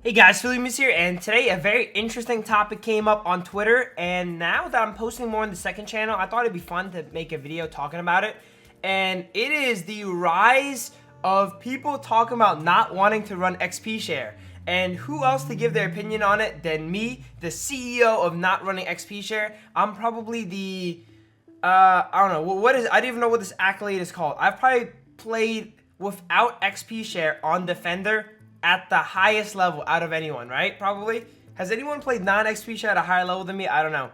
Hey guys, Philly here, and today a very interesting topic came up on Twitter, and now that I'm posting more on the second channel, I thought it'd be fun to make a video talking about it. And it is the rise of people talking about not wanting to run XP Share. And who else to give their opinion on it than me, the CEO of not running XP Share. I'm probably the, I don't know, I don't even know what this accolade is called. I've probably played without XP Share on Defender at the highest level out of anyone, right? Probably. Has anyone played non-XP Share at a higher level than me? I don't know.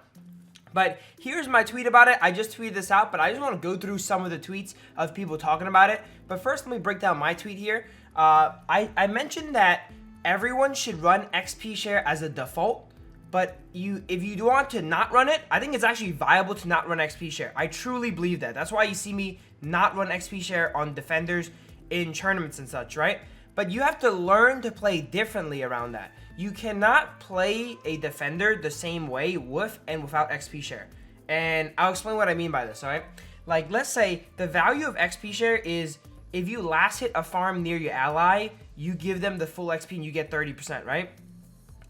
But here's my tweet about it. I just tweeted this out, but I just want to go through some of the tweets of people talking about it. But first, let me break down my tweet here. I mentioned that everyone should run XP Share as a default, but if you want to not run it, I think it's actually viable to not run XP Share. I truly believe that. That's why you see me not run XP Share on defenders in tournaments and such, right? But you have to learn to play differently around that. You cannot play a defender the same way with and without XP Share. And I'll explain what I mean by this, alright? Like, let's say the value of XP Share is if you last hit a farm near your ally, you give them the full XP and you get 30%, right?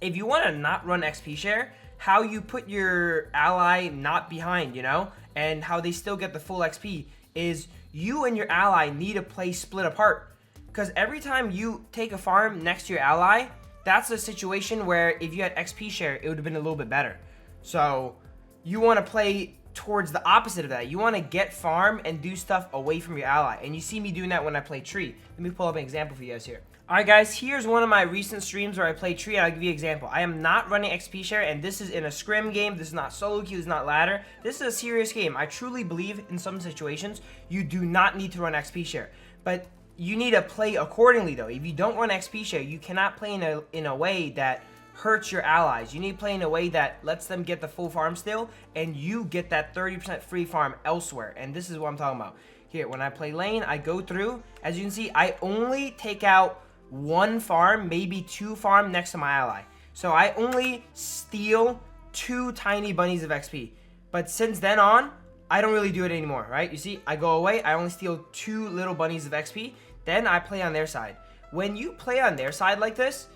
If you want to not run XP Share, how you put your ally not behind, you know, and how they still get the full XP is you and your ally need to play split apart. Because every time you take a farm next to your ally, that's a situation where if you had XP Share, it would have been a little bit better. So you want to play towards the opposite of that. You want to get farm and do stuff away from your ally. And you see me doing that when I play Tree. Let me pull up an example for you guys here. Alright guys, here's one of my recent streams where I play Tree, and I'll give you an example. I am not running XP Share, and this is in a scrim game. This is not solo queue, this is not ladder. This is a serious game. I truly believe in some situations, you do not need to run XP Share. But you need to play accordingly though. If you don't run XP Share, you cannot play in a way that hurts your allies. You need to play in a way that lets them get the full farm still, and you get that 30% free farm elsewhere. And this is what I'm talking about. Here, when I play lane, I go through. As you can see, I only take out one farm, maybe two farm next to my ally. So I only steal 2 tiny bunnies of XP. But since then on, I don't really do it anymore, right? You see, I go away, I only steal 2 little bunnies of XP, then I play on their side. When you play on their side like this,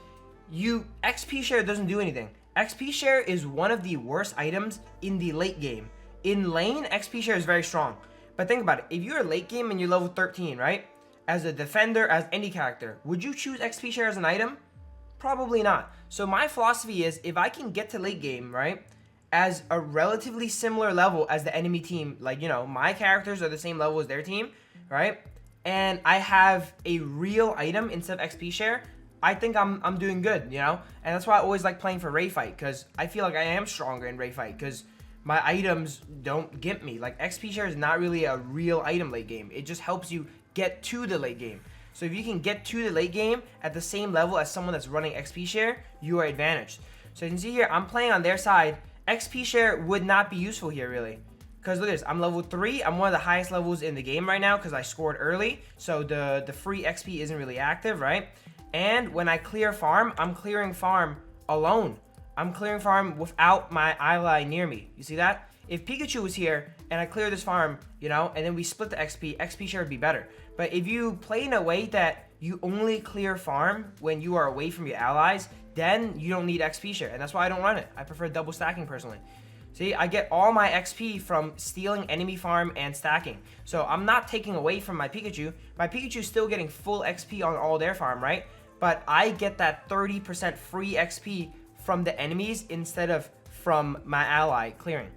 XP Share doesn't do anything. XP Share is one of the worst items in the late game. In lane, XP Share is very strong. But think about it, if you're late game and you're level 13, right? As a defender, as any character, would you choose XP Share as an item? Probably not. So my philosophy is, if I can get to late game, right, as a relatively similar level as the enemy team, like, you know, my characters are the same level as their team, right, and I have a real item instead of XP Share, I think I'm doing good, you know. And that's why I always like playing for Ray Fight, because I feel like I am stronger in Ray Fight, because my items don't gimp me. Like, XP Share is not really a real item late game. It just helps you get to the late game. So if you can get to the late game at the same level as someone that's running XP Share, you are advantaged. So you can see here, I'm playing on their side. XP Share would not be useful here, really. Because look at this, I'm level 3. I'm one of the highest levels in the game right now because I scored early. So the free XP isn't really active, right? And when I clear farm, I'm clearing farm alone. I'm clearing farm without my ally near me. You see that? If Pikachu was here and I clear this farm, you know, and then we split the XP Share would be better. But if you play in a way that you only clear farm when you are away from your allies, then you don't need XP Share. And that's why I don't run it. I prefer double stacking personally. See, I get all my XP from stealing enemy farm and stacking. So I'm not taking away from my Pikachu. My Pikachu is still getting full XP on all their farm, right? But I get that 30% free XP from the enemies instead of from my ally clearing.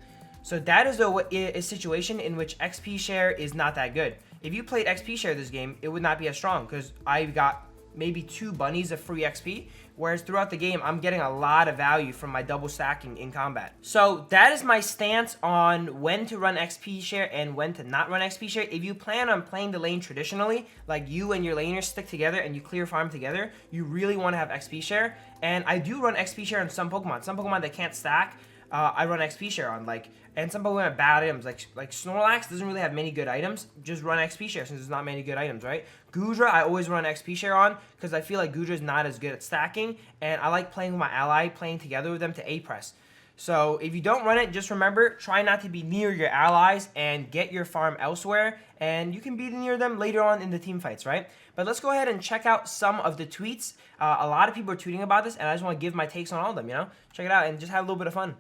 So that is a situation in which XP Share is not that good. If you played XP Share this game, it would not be as strong because I got maybe 2 bunnies of free XP, whereas throughout the game, I'm getting a lot of value from my double stacking in combat. So that is my stance on when to run XP Share and when to not run XP Share. If you plan on playing the lane traditionally, like you and your laners stick together and you clear farm together, you really want to have XP Share. And I do run XP Share on some Pokemon. Some Pokemon that can't stack, I run XP Share on, and some Pokemon have bad items, like Snorlax doesn't really have many good items. Just run XP Share since there's not many good items, right? Goodra, I always run XP Share on because I feel like Goodra is not as good at stacking, and I like playing with my ally, playing together with them to A-press. So if you don't run it, just remember, try not to be near your allies and get your farm elsewhere, and you can be near them later on in the team fights, right? But let's go ahead and check out some of the tweets. A lot of people are tweeting about this, and I just want to give my takes on all of them, you know? Check it out and just have a little bit of fun.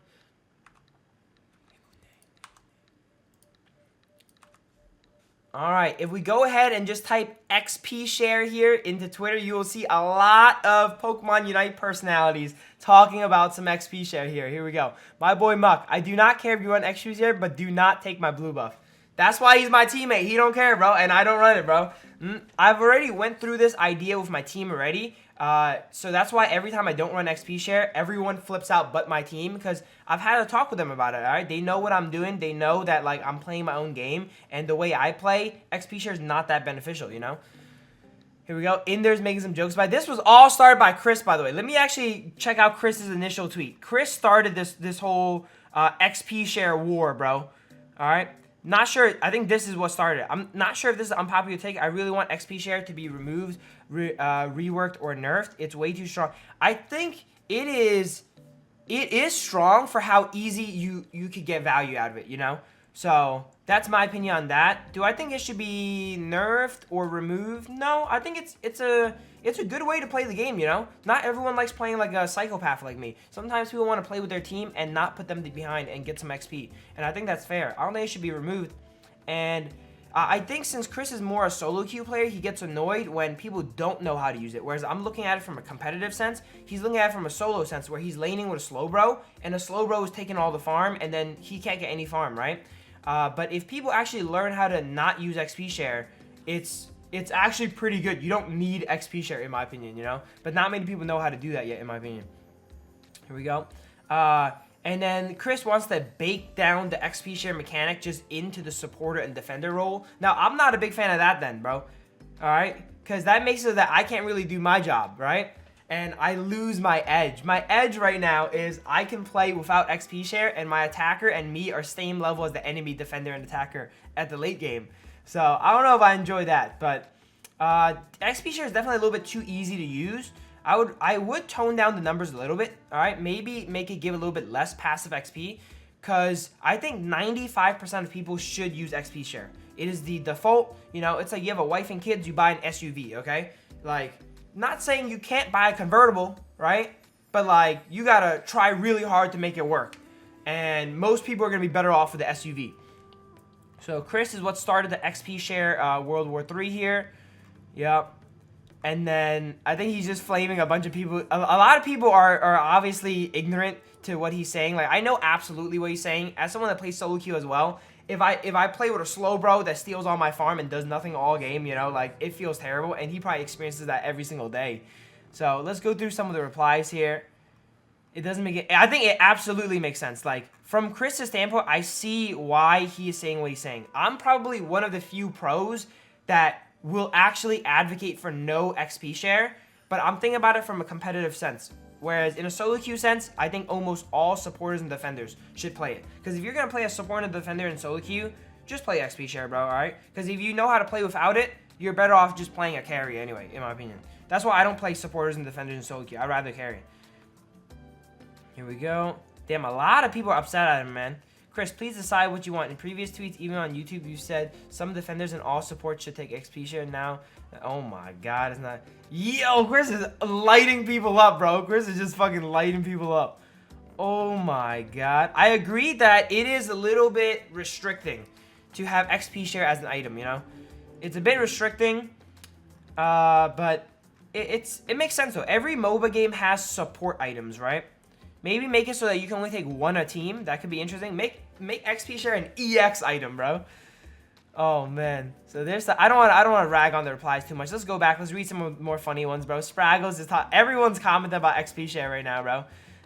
All right, if we go ahead and just type XP Share here into Twitter, you will see a lot of Pokemon Unite personalities talking about some XP Share here. Here we go. My boy Muck, I do not care if you run XP Share, but do not take my blue buff. That's why he's my teammate. He don't care, bro, and I don't run it, bro. I've already went through this idea with my team already. So that's why every time I don't run XP Share, everyone flips out but my team, because I've had a talk with them about it, all right? They know what I'm doing. They know that, like, I'm playing my own game, and the way I play, XP Share is not that beneficial, you know? Here we go. Inder's making some jokes about it. This was all started by Chris, by the way. Let me actually check out Chris's initial tweet. Chris started this whole XP Share war, bro. All right? Not sure. I think this is what started it. I'm not sure if this is an unpopular take. I really want XP Share to be removed, reworked, or nerfed. It's way too strong. I think it is strong for how easy you could get value out of it, you know? So that's my opinion on that. Do I think it should be nerfed or removed? No, I think it's a good way to play the game, you know? Not everyone likes playing like a psychopath like me. Sometimes people want to play with their team and not put them behind and get some XP. And I think that's fair. I don't think it should be removed. And I think since Chris is more a solo queue player, he gets annoyed when people don't know how to use it. Whereas I'm looking at it from a competitive sense. He's looking at it from a solo sense where he's laning with a slow bro. And a slow bro is taking all the farm and then he can't get any farm, right? But if people actually learn how to not use XP Share, it's actually pretty good. You don't need XP Share, in my opinion, you know? But not many people know how to do that yet, in my opinion. Here we go. And then Chris wants to bake down the XP Share mechanic just into the supporter and defender role. Now, I'm not a big fan of that then, bro. All right? Because that makes it so that I can't really do my job, right? And I lose my edge. My edge right now is I can play without XP Share, and my attacker and me are same level as the enemy defender and attacker at the late game. So I don't know if I enjoy that, but XP Share is definitely a little bit too easy to use. I would tone down the numbers a little bit, all right? Maybe make it give a little bit less passive XP, because I think 95% of people should use XP Share. It is the default, you know, it's like you have a wife and kids, you buy an SUV, okay? Like, not saying you can't buy a convertible, right? But, like, you gotta try really hard to make it work. And most people are gonna be better off with the SUV. So, Chris is what started the XP Share World War III here. Yep. And then, I think he's just flaming a bunch of people. A lot of people are obviously ignorant to what he's saying. Like, I know absolutely what he's saying. As someone that plays solo queue as well, if I play with a slow bro that steals all my farm and does nothing all game, you know, like, it feels terrible. And he probably experiences that every single day. So, let's go through some of the replies here. It doesn't make it... I think it absolutely makes sense. Like, from Chris's standpoint, I see why he is saying what he's saying. I'm probably one of the few pros that will actually advocate for no XP Share. But I'm thinking about it from a competitive sense. Whereas in a solo queue sense, I think almost all supporters and defenders should play it. Because if you're going to play a support and a defender in solo queue, just play XP Share, bro, alright? Because if you know how to play without it, you're better off just playing a carry anyway, in my opinion. That's why I don't play supporters and defenders in solo queue. I'd rather carry. Here we go. Damn, a lot of people are upset at him, man. Chris, please decide what you want. In previous tweets, even on YouTube, you said some defenders and all support should take XP Share now. Oh my god, it's not... Yo, Chris is lighting people up, bro. Chris is just fucking lighting people up. Oh my god. I agree that it is a little bit restricting to have XP Share as an item, you know? It's a bit restricting, but it makes sense, though. Every MOBA game has support items, right? Maybe make it so that you can only take one a team. That could be interesting. Make XP Share an EX item, bro. Oh man. So there's the... I don't want to rag on the replies too much. Let's go back. Let's read some more funny ones, bro. Spraggles is everyone's commenting about XP Share right now, bro. All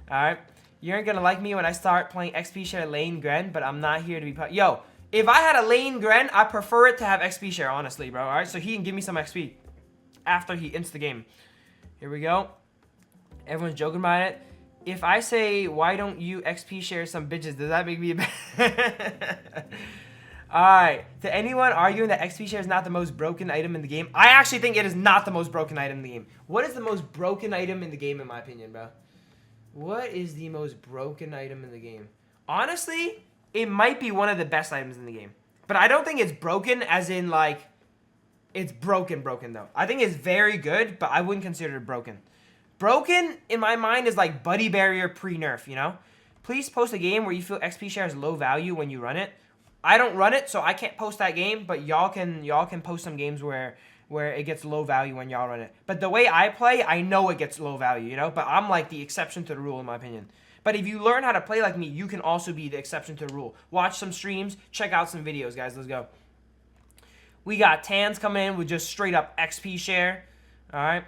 right. You aren't gonna like me when I start playing XP Share lane Gren, but I'm not here to be... Yo, if I had a lane Gren, I prefer it to have XP Share, honestly, bro. All right. So he can give me some XP after he ints the game. Here we go. Everyone's joking about it. If I say, why don't you XP Share some bitches, does that make me a bad... Alright, to anyone arguing that XP Share is not the most broken item in the game, I actually think it is not the most broken item in the game. What is the most broken item in the game, in my opinion, bro? What is the most broken item in the game? Honestly, it might be one of the best items in the game. But I don't think it's broken as in, like, it's broken, though. I think it's very good, but I wouldn't consider it broken. Broken, in my mind, is like Buddy Barrier pre-nerf, you know? Please post a game where you feel XP share is low value when you run it. I don't run it, so I can't post that game, but y'all can post some games where it gets low value when y'all run it. But the way I play, I know it gets low value, you know? But I'm like the exception to the rule, in my opinion. But if you learn how to play like me, you can also be the exception to the rule. Watch some streams, check out some videos, guys. Let's go. We got Tans coming in with just straight up XP share. All right.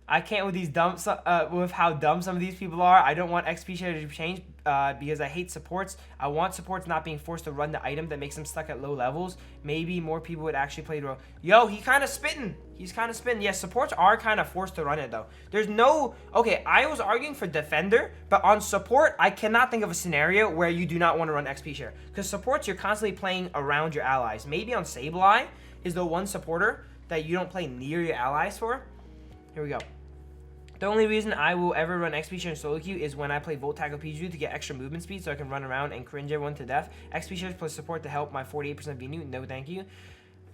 I can't with these with how dumb some of these people are. I don't want XP share to change because I hate supports. I want supports not being forced to run the item that makes them stuck at low levels. Maybe more people would actually play the role. Yo, he kind of spitting. He's kind of spitting. Yes, supports are kind of forced to run it, though. There's no... Okay, I was arguing for defender, but on support, I cannot think of a scenario where you do not want to run XP share. Because supports, you're constantly playing around your allies. Maybe on Sableye is the one supporter that you don't play near your allies for. Here we go. The only reason I will ever run XP Share in solo queue is when I play Volt Tackle Pikachu to get extra movement speed so I can run around and cringe everyone to death. XP Shares plus support to help my 48% VNU. No, thank you.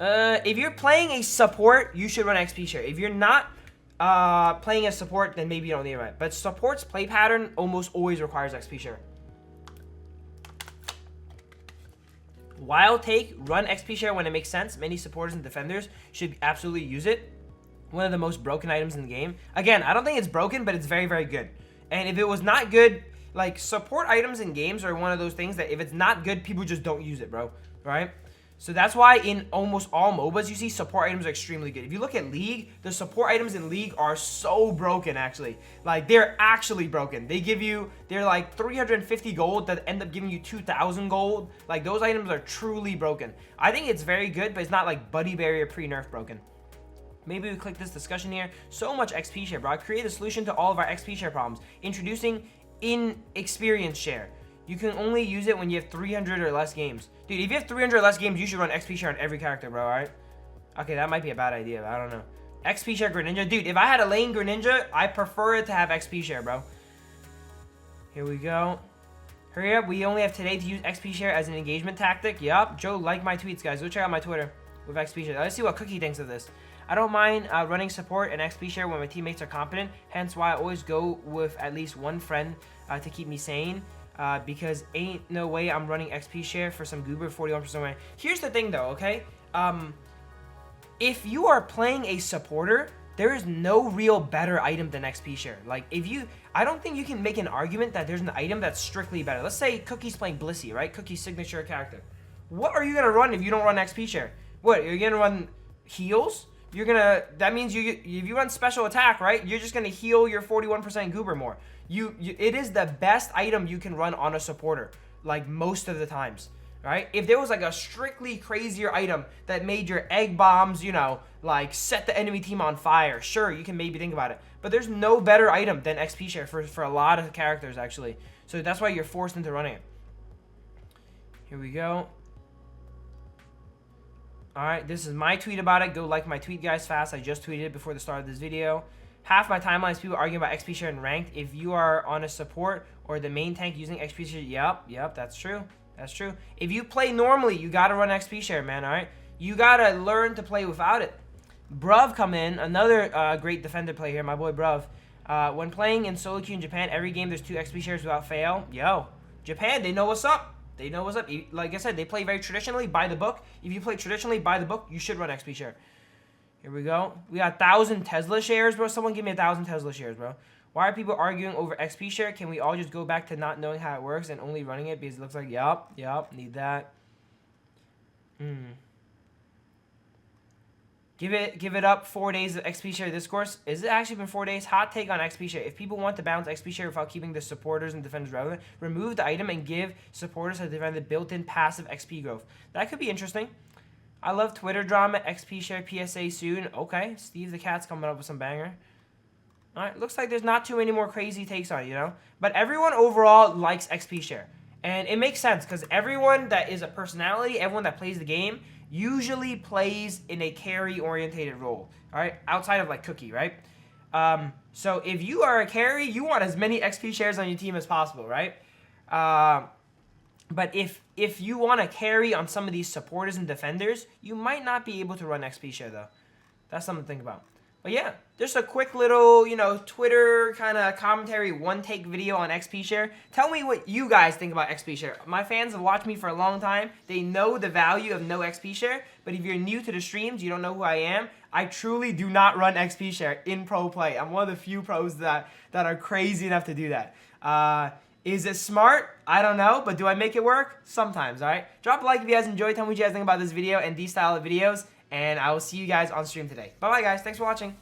If you're playing a support, you should run XP Share. If you're not playing a support, then maybe you don't need it, right? But support's play pattern almost always requires XP Share. Wild take, run XP Share when it makes sense. Many supporters and defenders should absolutely use it. One of the most broken items in the game. Again, I don't think it's broken, but it's very, very good. And if it was not good, like, support items in games are one of those things that if it's not good, people just don't use it, bro. Right? So that's why in almost all MOBAs, you see support items are extremely good. If you look at League, the support items in League are so broken, actually. Like, they're actually broken. They're like 350 gold that end up giving you 2,000 gold. Like, those items are truly broken. I think it's very good, but it's not like Buddy Barrier pre-nerf broken. Maybe we click this discussion here. So much XP share, bro. I created a solution to all of our XP share problems. Introducing experience share. You can only use it when you have 300 or less games. Dude, if you have 300 or less games, you should run XP share on every character, bro, alright? Okay, that might be a bad idea, but I don't know. XP share Greninja. Dude, if I had a lane Greninja, I prefer it to have XP share, bro. Here we go. Hurry up. We only have today to use XP share as an engagement tactic. Yup. Joe, like my tweets, guys. Go check out my Twitter with XP share. Let's see what Cookie thinks of this. I don't mind running support and XP share when my teammates are competent, hence why I always go with at least one friend to keep me sane, because ain't no way I'm running XP share for some goober 41% way. Here's the thing though, okay? If you are playing a supporter, there is no real better item than XP share. Like, I don't think you can make an argument that there's an item that's strictly better. Let's say Cookie's playing Blissey, right? Cookie's signature character. What are you gonna run if you don't run XP share? What, you're gonna run heals? That means if you run special attack, right? You're just gonna heal your 41% goober more. It is the best item you can run on a supporter, like most of the times, right? If there was like a strictly crazier item that made your egg bombs, you know, like set the enemy team on fire, sure, you can maybe think about it. But there's no better item than XP share for a lot of characters, actually. So that's why you're forced into running it. Here we go. Alright, this is my tweet about it. Go like my tweet, guys, fast. I just tweeted it before the start of this video. Half my timeline is people arguing about XP share and ranked. If you are on a support or the main tank using XP share, yep, that's true. That's true. If you play normally, you gotta run XP share, man, alright? You gotta learn to play without it. Bruv come in, another great defender play here, my boy Bruv. When playing in solo queue in Japan, every game there's 2 XP shares without fail. Yo, Japan, they know what's up. They know what's up. Like I said, they play very traditionally, by the book. If you play traditionally, by the book, you should run XP share. Here we go. We got 1,000 Tesla shares, bro. Someone give me 1,000 Tesla shares, bro. Why are people arguing over XP share? Can we all just go back to not knowing how it works and only running it because it looks like, yup, need that. Give it up 4 days of XP share discourse. Is it actually been 4 days? Hot take on XP share. If people want to balance XP share without keeping the supporters and defenders relevant, remove the item and give supporters and defenders built-in passive XP growth. That could be interesting. I love Twitter drama. XP share PSA soon. Okay, Steve the Cat's coming up with some banger. All right, looks like there's not too many more crazy takes on it, you know? But everyone overall likes XP share. And it makes sense because everyone that is a personality, everyone that plays the game, usually plays in a carry-orientated role, all right? Outside of, like, Cookie, right? So if you are a carry, you want as many XP shares on your team as possible, right? But if you want to carry on some of these supporters and defenders, you might not be able to run XP share though. That's something to think about. But yeah, just a quick little, Twitter kind of commentary, one-take video on XP Share. Tell me what you guys think about XP Share. My fans have watched me for a long time. They know the value of no XP Share. But if you're new to the streams, you don't know who I am, I truly do not run XP Share in pro play. I'm one of the few pros that are crazy enough to do that. Is it smart? I don't know, but do I make it work? Sometimes, all right? Drop a like if you guys enjoyed. Tell me what you guys think about this video and these style of videos. And I will see you guys on stream today. Bye-bye, guys. Thanks for watching.